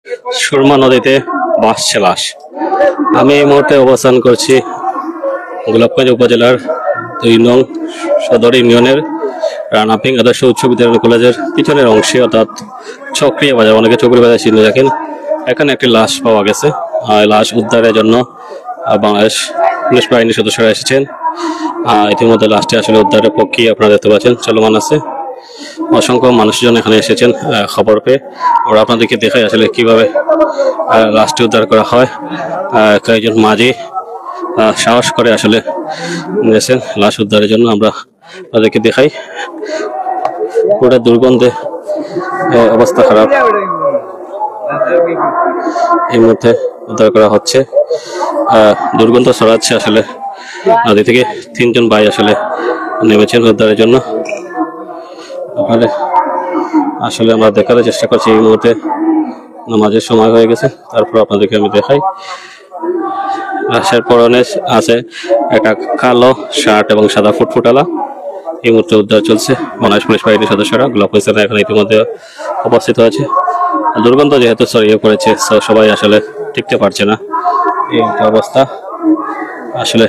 সুরমা নদীতে ভাসছে লাশ। আমি এই মুহূর্তে অবস্থান করছি গোলাপগঞ্জ উপজেলার ২ নং সদর ইউনিয়নের রানাপিং আদর্শ উচ্চ বিদ্যালয় কলেজের পিছনের অংশে, অর্থাৎ চক্রিয়া বাজার, অনেকে চক্রিয়া বাজার চিহ্ন রাখেন। এখানে একটি লাশ পাওয়া গেছে। লাশ উদ্ধারের জন্য বাংলাদেশ পুলিশ বাহিনীর সদস্যরা এসেছেন। ইতিমধ্যে লাশটি আসলে উদ্ধারের প্রক্রিয়া আপনারা দেখতে পাচ্ছেন চলমান আছে। অসংখ্য মানুষজন এখানে এসেছেন খবর পেয়ে। আমরা আপনাদেরকে দেখাই আসলে কিভাবে লাশটি উদ্ধার করা হয়। কয়েকজন মাঝি সাহস করে আসলে নিয়েছেন লাশ উদ্ধারের জন্য। আমরা আপনাদেরকে দেখাই। পুরো দুর্গন্ধে অবস্থা খারাপ। এই মুহূর্তে উদ্ধার করা হচ্ছে। দুর্গন্ধ ছড়াচ্ছে আসলে। নদী থেকে ৩ জন ভাই আসলে নেমেছেন উদ্ধারের জন্য। আসলে আমরা দেখার চেষ্টা করছি। এই মুহূর্তে নামাজের সময় হয়ে গেছে, তারপর আপনাদেরকে আমি দেখাই। লাশের পরনে আছে একটা কালো শার্ট এবং সাদা ফুটফুটালা। এই মুহূর্তে উদ্ধার চলছে। বাংলাদেশ পুলিশ বাহিনীর সদস্যরা গোলাপ হোসেন এখানে ইতিমধ্যে উপস্থিত হয়েছে। দুর্গন্ধ যেহেতু ছড়িয়ে পড়েছে, সবাই আসলে টিকতে পারছে না। এই অবস্থা আসলে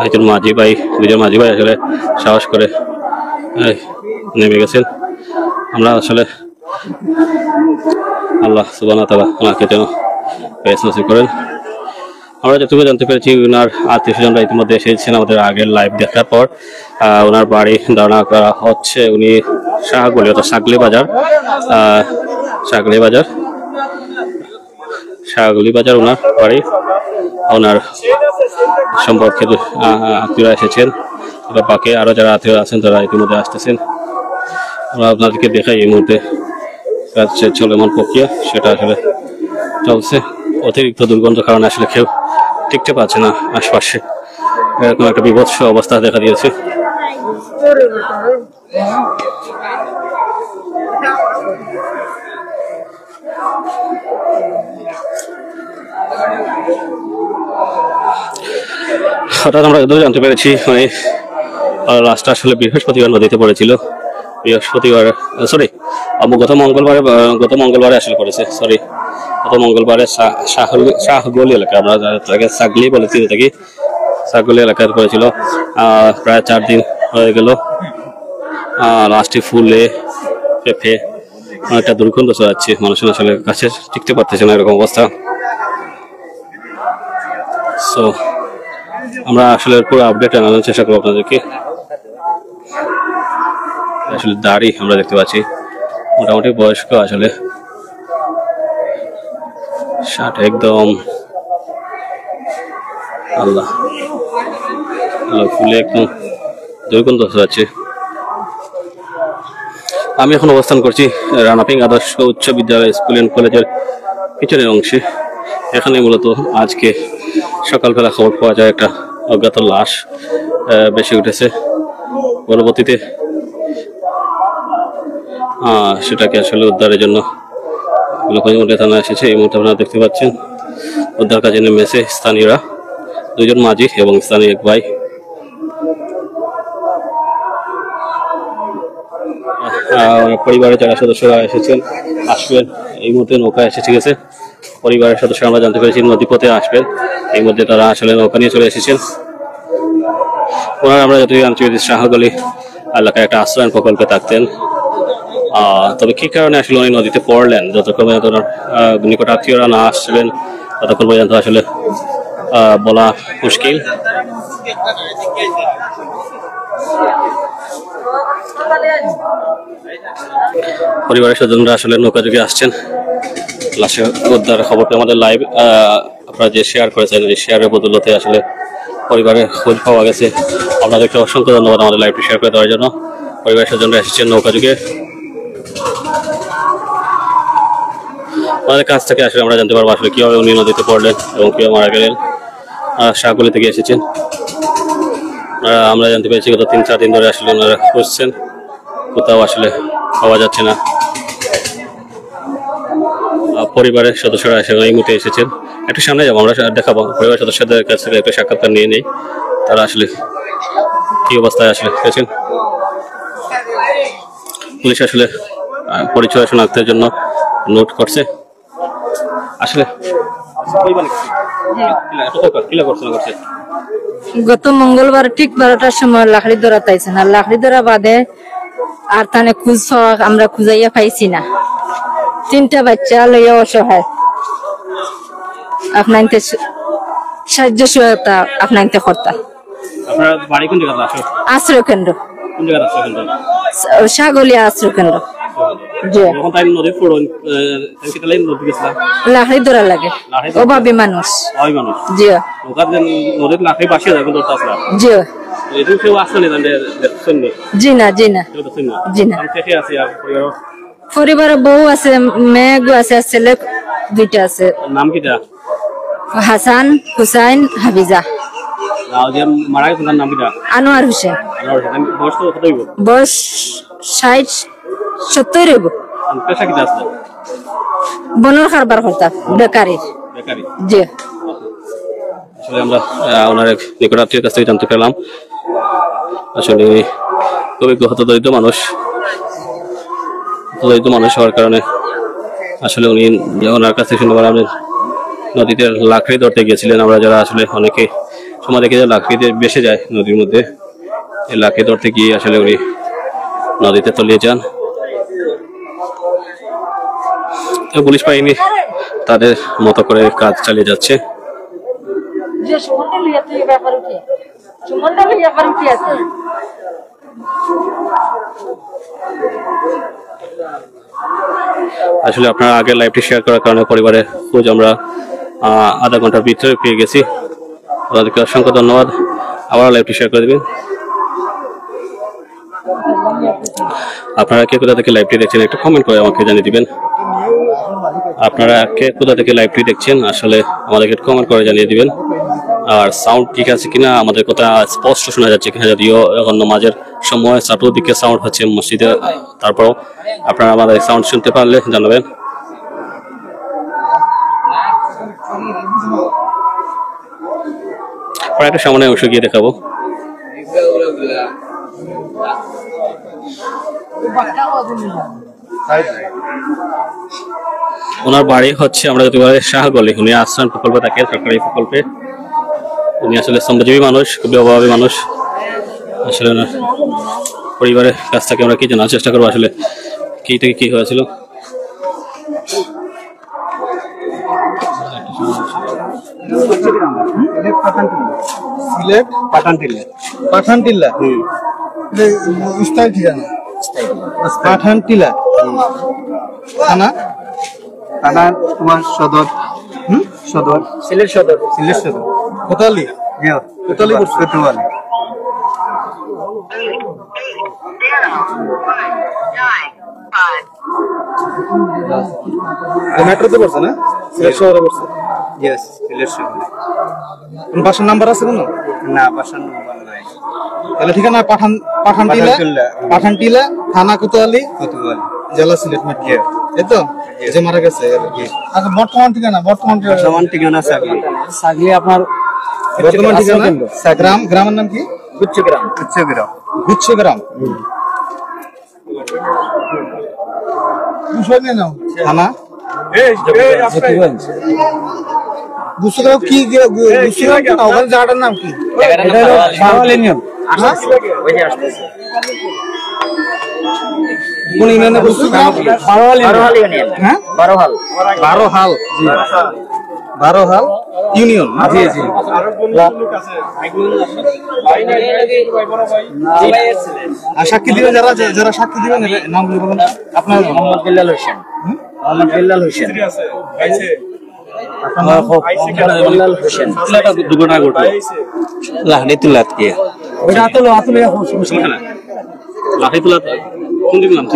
একজন মাঝি ভাই, দুজন মাঝি ভাই আসলে সাহস করে নেমে গেছেন। আমরা আসলে আল্লাহ সুবহানাহু ওয়া তাআলা ওনাকে যেন পেশ নসিব করেন। আমরা যতটুকু জানতে পেরেছি, ওনার আত্মীয়স্বজনরা ইতিমধ্যে এসেছেন আমাদের আগের লাইভ দেখার পর। ওনার বাড়ি ধারণা করা হচ্ছে উনি শাহগলি, অর্থাৎ শাগলি বাজার ওনার বাড়ি। ওনার সম্পর্কে আত্মীয়রা এসেছেন, বাকি আরো যারা আত্মীয় আছেন তারা ইতিমধ্যে আসতেছেন। আমরা আপনাদেরকে দেখাই এই মুহূর্তে চলমান প্রক্রিয়া সেটা আসলে চলছে। অতিরিক্ত দুর্গন্ধ কারণে আসলে কেউ টিকতে পারছে না আশপাশে। এরকম একটা বিভৎস অবস্থা দেখা দিয়েছে। হঠাৎ আমরা জানতে পেরেছি মানে লাশটা আসলে বৃহস্পতিবার নদীতে পড়েছিল। গত মঙ্গলবারে আসলে পড়েছে। গত মঙ্গলবারে শাহগলি এলাকা, আমরা সাগলি বলে চিনে থাকি, সাগলি এলাকায় পড়েছিল। প্রায় 4 দিন হয়ে গেল। লাশটি ফুলে পেঁপে অনেকটা দুর্গন্ধ ছড়াচ্ছে। মানুষজন আসলে কাছে টিকতে পারতেছে না, এরকম অবস্থা। সো আমরা আসলে পুরো আপডেট জানানোর চেষ্টা করবো আপনাদেরকে। আসলে দাড়ি আমরা দেখতে পাচ্ছি, মোটামুটি বয়স্ক আসলে, শার্ট একদম আল্লাহ ফুলে একদম দুর্গন্ধ ছড়াচ্ছে। আমি এখন অবস্থান করছি রানাপিং আদর্শ উচ্চ বিদ্যালয় স্কুল অ্যান্ড কলেজের পিছনের অংশে। এখানে মূলত আজকে সকালবেলা খবর পাওয়া যায় একটা অজ্ঞাত লাশ বেশি উঠেছে। পরবর্তীতে সেটাকে আসলে উদ্ধারের জন্য গোলাপগঞ্জ থানা এসেছে। এই মুহূর্তে আপনারা দেখতে পাচ্ছেন উদ্ধার কাজে নেমেছে স্থানীয়রা, 2 জন মাঝি এবং স্থানীয় 1 ভাই। পরিবারের যারা সদস্যরা আসবেন এই মুহূর্তে নৌকা এসে ঠিক আছে। পরিবারের সদস্যরা আমরা জানতে পেরেছি নদীপথে আসবেন। এই মধ্যে তারা আসলে নৌকা নিয়ে চলে এসেছেন। ওনারা আমরা যতটুকু জানতে পেরেছি শাহগলি এলাকায় একটা আশ্রয়ণ প্রকল্পে থাকতেন। তবে কি কারণে আসলে উনি নদীতে পড়লেন, যতক্ষণ পর্যন্ত ওনার নিকট আত্মীয়রা না আসছিলেন ততক্ষণ পর্যন্ত আসলে বলা মুশকিল। পরিবারের স্বজনরা আসলে নৌকা যুগে আসছেন। লাশের উদ্ধার খবরটা আমাদের লাইভ আপনারা যে শেয়ার করেছেন, এই শেয়ারের বদলতে আসলে পরিবারের খোঁজ পাওয়া গেছে। আপনাদেরকে অসংখ্য ধন্যবাদ আমাদের লাইভটি শেয়ার করে দেওয়ার জন্য। পরিবারের স্বজনরা এসেছেন নৌকা যুগে। আমাদের কাছ থেকে আসলে আমরা জানতে পারবো আসলে কিভাবে উনি নদীতে পড়লেন এবং কিভাবে মারা গেলেন। শাহগলি থেকে এসেছেন। আমরা জানতে পেরেছি গত 3-4 দিন ধরে আসলে ওনারা খুঁজছেন, কোথাও আসলে পাওয়া যাচ্ছে না। পরিবারের সদস্যরা এই মুহূর্তে এসেছেন। একটু সামনে যাবো, আমরা দেখাবো পরিবারের সদস্যদের কাছ থেকে একটু সাক্ষাৎকার নিয়ে নেই, তারা আসলে কি অবস্থায় আসলে পেয়েছেন। পুলিশ আসলে পরিচয় শনাক্তের জন্য নোট করছে। আসলে গত মঙ্গলবার ঠিক 12টার সময় লাকড়ি ধরা তাইছে না, লাকড়ি ধরা বাদে আর তানে খুঁজ পাওয়া আমরা খুঁজাইয়া পাইছি না। 3টা বাচ্চা লইয়া অসহায়, আপনার সাহায্য সহায়তা আপনার করতা। আপনার বাড়ি কোন জায়গাতে? আশ্রয় কেন্দ্র, কোন জায়গাতে আশ্রয় কেন্দ্র? সাগলিয়া আশ্রয় কেন্দ্র। জি, লাকড়ি ধরা লাগে, অভাবী মানুষ। জি জি জি না জি না জি না। পরিবারে বউ আছে, মেয়ে আছে, ছেলে 2টা আছে। নাম কিটা? হাসান, হুসাইন, হাবিজা। আনোয়ার হোসেন। বয়স 60-70 হইব। বনর কারবার করতা, বেকারি। জি, আসলে আমরা ওনার এক নিকটাত্মীয়ের কাছ থেকে জানতে পেলাম আসলে খুবই হতদরিদ্র মানুষ হওয়ার কারণে আসলে উনি ওনার কাছ থেকে শুনতে পারলাম নদীতে লাকড়ি ধরতে গিয়েছিলেন। আমরা যারা আসলে অনেকে সময় দেখে লাকড়িতে বেসে যায় নদীর মধ্যে, এই লাকড়ি ধরতে গিয়ে আসলে উনি নদীতে তলিয়ে যান। পুলিশ বাহিনী তাদের মতো করে কাজ চালিয়ে যাচ্ছে। আসলে আপনারা আগে লাইভটি শেয়ার করার কারণে পরিবারের খোঁজ আমরা আধা ঘন্টার ভিতরে পেয়ে গেছি। আপনাদেরকে অসংখ্য ধন্যবাদ। আবার লাইভটি শেয়ার করে দেবেন। আপনারা কে কোথা থেকে লাইভটি দেখছেন একটু কমেন্ট করে আমাকে জানিয়ে দিবেন। আপনারা কে কোথা থেকে লাইভটি দেখছেন আসলে আমাদেরকে কমেন্ট করে জানিয়ে দিবেন। আর সাউন্ড ঠিক আছে কিনা, আমাদের কথা স্পষ্ট শোনা যাচ্ছে কিনা, যদিও এখন নামাজের সময় চারদিকে সাউন্ড হচ্ছে মসজিদে, তারপরও আপনারা আমাদের সাউন্ড শুনতে পারলে জানাবেন। একটা সামনে অংশ গিয়ে দেখাবো। ওনার বাড়ি হচ্ছে আমরা যদি বলি শাহগলি। উনি আশ্রম প্রকল্পে থাকে, সরকারি প্রকল্পে। উনি আসলে শ্রমজীবী মানুষ, খুবই অভাবী মানুষ। আসলে ওনার পরিবারের কাছ থেকে আমরা কি জানার চেষ্টা করবো আসলে কি থেকে কি হয়েছিল। সিলেট পাঠানটিল্লা। পাঠানটিল্লা স্থায়ী ঠিকানা পাঠানটিল্লা থানা। থানা তোমার সদর। সদর সিলেট সদর। সিলেট সদর কোতালি। কোতালি কোতালি। মেট্রোতে পড়ছে না? সিলেট শহরে পড়ছে। ইয়েস, সিলেট শহরে। কোন বাসার নাম্বার আছে কোনো? না, বাসার নাম্বার নাই। তাহলে ঠিকানা পাঠানটিলা। পাঠানটিলা থানা কোতোয়ালি, জেলা সিলেট মেট্রো। এই তো যে মারা গেছে। আচ্ছা, বর্তমান ঠিকানা? বর্তমান ঠিকানা সাগলি। সাগলি আপনার বর্তমান ঠিকানা? গ্রাম। গ্রামের নাম কি? গুচ্ছগ্রাম। গুচ্ছগ্রাম। গুচ্ছগ্রাম থানা। গুচ্ছগ্রাম কি? গুচ্ছগ্রাম কি? ওখানে জায়গাটার নাম কি? বারোহাল ইউনিয়ন। কোন ইউনিয়নে? বারোহাল ইউনিয়ন। হ্যাঁ, বারোহাল। বারোহাল বারোহাল ইউনিয়ন। জি জি। আর সাক্ষী দিবেন যারা যারা সাক্ষী দিবেন নামগুলো বলুন। আপনার? মোহাম্মদ বিল্লাল হোসেন। মোহাম্মদ বিল্লাল হোসেন। লাহড়ি তুলাত কি?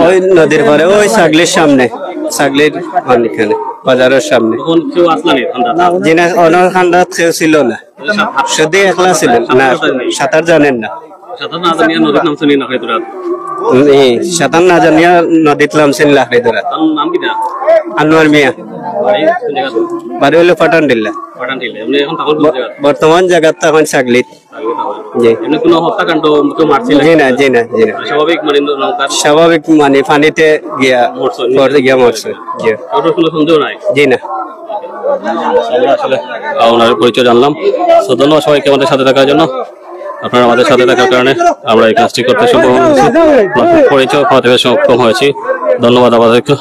ওই নদীর পারে, ওই সাগলির সামনে, সাগলির এখানে বাজারের সামনে। ঠান্ডা কেউ ছিল না, শুধু একলা ছিলেন না, সাঁতার জানেন না। সাঁতার না জানিয়া নদীত নামছেন লাকড়ি ধরা। আনোয়ার মিয়া। বাড়ি হলো পাঠানটিল্লা। বর্তমান জায়গা তো এখন সাগলিত। স্বাভাবিক মানে পানিতে গিয়া মরছে। জি না। আমরা আসলে ওনার পরিচয় জানলাম। তো ধন্যবাদ সবাইকে আমাদের সাথে থাকার জন্য। আপনারা আমাদের সাথে থাকার কারণে আমরা এই কাজটি করতে সক্ষম হয়েছি, পরিচয় পাওয়া থেকে সক্ষম হয়েছি। ধন্যবাদ আমাদেরকে।